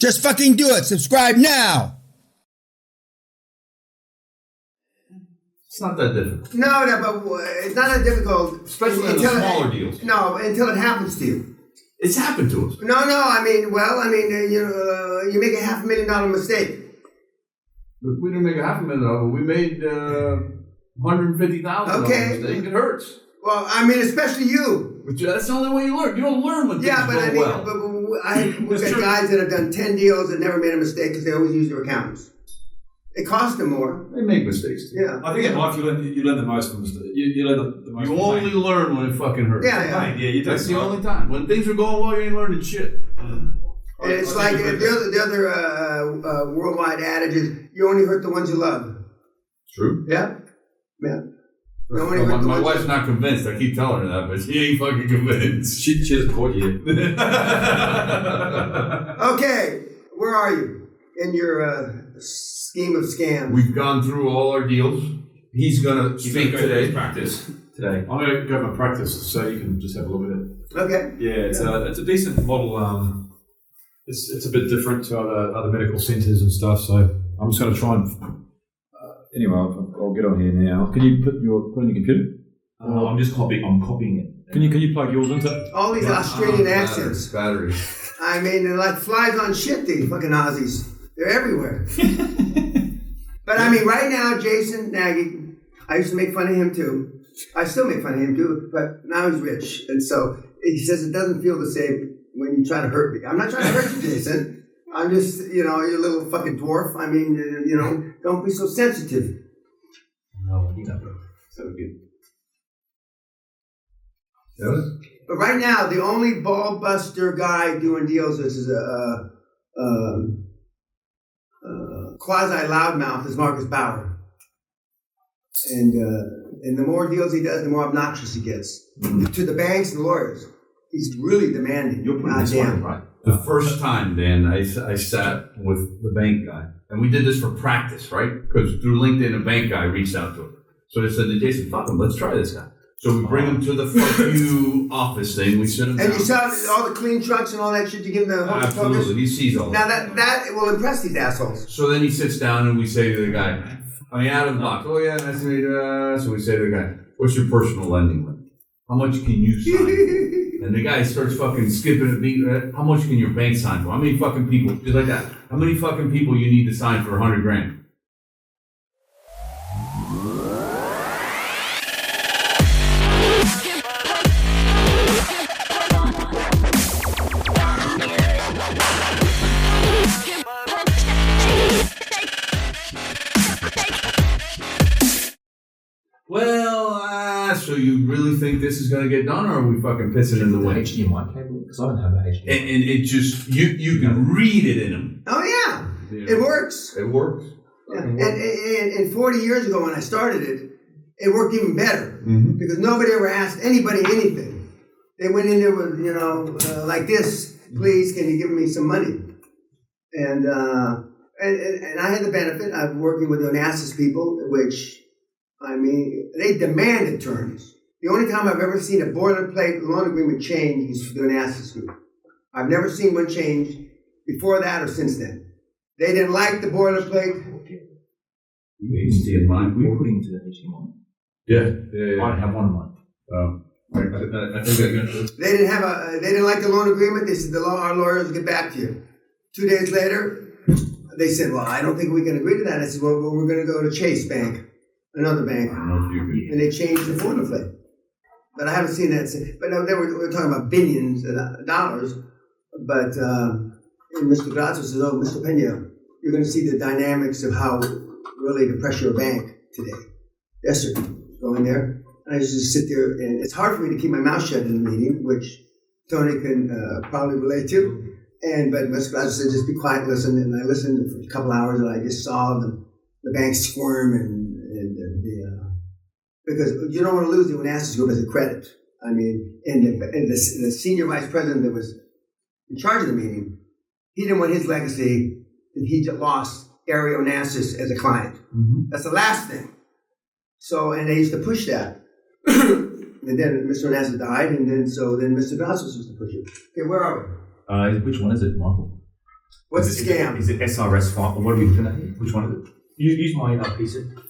Just fucking do it. Subscribe now. It's not that difficult. No, but it's not that difficult. Especially in the smaller deals. No, until it happens to you. It's happened to us. No, you make a $500,000 mistake. But we didn't make $500,000. We made $150,000 mistake. It hurts. Well, especially you. But that's the only way you learn. You don't learn when things go well. We've got guys that have done 10 deals and never made a mistake because they always use their accountants. It costs them more. They make mistakes. Yeah. I think in life you learn the most from mistakes. You learn the most. You only learn when it fucking hurts. Yeah, you do. That's the only time. When things are going well, you ain't learning shit. And it's like the other worldwide adage is you only hurt the ones you love. True. Yeah. Yeah. My wife's not convinced. I keep telling her that, but she ain't fucking convinced. She doesn't caught you. Okay, where are you in your scheme of scams? We've gone through all our deals. He's gonna speak today. Practice today. I'm gonna go my practice so you can just have a look at it. Okay. Yeah, it's a decent model. It's a bit different to other medical centres and stuff. So I'm just gonna try and. Anyway, I'll get on here now. Can you put on your computer? I'm just copying. I'm copying it. Can you plug yours into it? All these Australian accents. Batteries. They're like flies on shit, these fucking Aussies. They're everywhere. But right now, Jason Nagy, I used to make fun of him too. I still make fun of him too, but now he's rich. And so he says it doesn't feel the same when you try to hurt me. I'm not trying to hurt you, Jason. I'm just, you're a little fucking dwarf. Don't be so sensitive. No, so good. But right now, the only ball buster guy doing deals is a quasi loudmouth is Marcus Bauer, and the more deals he does, the more obnoxious he gets to the banks and the lawyers. He's really demanding. You're putting this on, right? The first time, Dan, I sat with the bank guy, and we did this for practice, right? Because through LinkedIn, a bank guy reached out to him. So they said to Jason, fuck him, let's try this guy. So we bring him to the fuck you office thing. We sit him down. And you saw all the clean trucks and all that shit. You give him the hocus pocus? Absolutely, he sees all that. that. Now that will impress these assholes. So then he sits down and we say to the guy, out of the box. Oh yeah, nice to meet you. So we say to the guy, what's your personal lending limit? How much can you sign? And the guy starts fucking skipping a beat. How much can your bank sign for? How many fucking people? Just like that. How many fucking people you need to sign for $100,000? So you really think this is going to get done, or are we fucking pissing in the wind? HDMI cable? Because I don't have an HDMI. And it just, you can read it in them. Oh, yeah. It works. It works. Yeah. And 40 years ago when I started it worked even better. Mm-hmm. Because nobody ever asked anybody anything. They went in there with, like this, please, can you give me some money? And I had the benefit of working with the Onassis people, which... they demanded terms. The only time I've ever seen a boilerplate loan agreement change is for the Onassis group. I've never seen one change before that or since then. They didn't like the boilerplate. HDMI. We put into the HDMI. Yeah. I don't have one in mind. I think They didn't like the loan agreement. They said our lawyers will get back to you. 2 days later, they said, well, I don't think we can agree to that. I said, well, we're going to go to Chase Bank. Another bank, and they changed the boilerplate. But I haven't seen that since. But no, they were talking about billions of dollars. But Mr. Guthrie says, oh, Mr. Peña, you're going to see the dynamics of how really to pressure a bank today. Yes, sir. Go in there. And I just sit there, and it's hard for me to keep my mouth shut in the meeting, which Tony can probably relate to. But Mr. Guthrie said, just be quiet and listen. And I listened for a couple hours, and I just saw the bank squirm because you don't want to lose the Onassis group as a credit. And the senior vice president that was in charge of the meeting, he didn't want his legacy that he lost Ari Onassis as a client. Mm-hmm. That's the last thing. So, and they used to push that. And then Mr. Onassis died, and then Mr. Guthrie was to push it. Okay, where are we? Which one is it, Michael? What's a scam? Is it SRS file? What are we looking at here? Which one is it? Use my email, PC.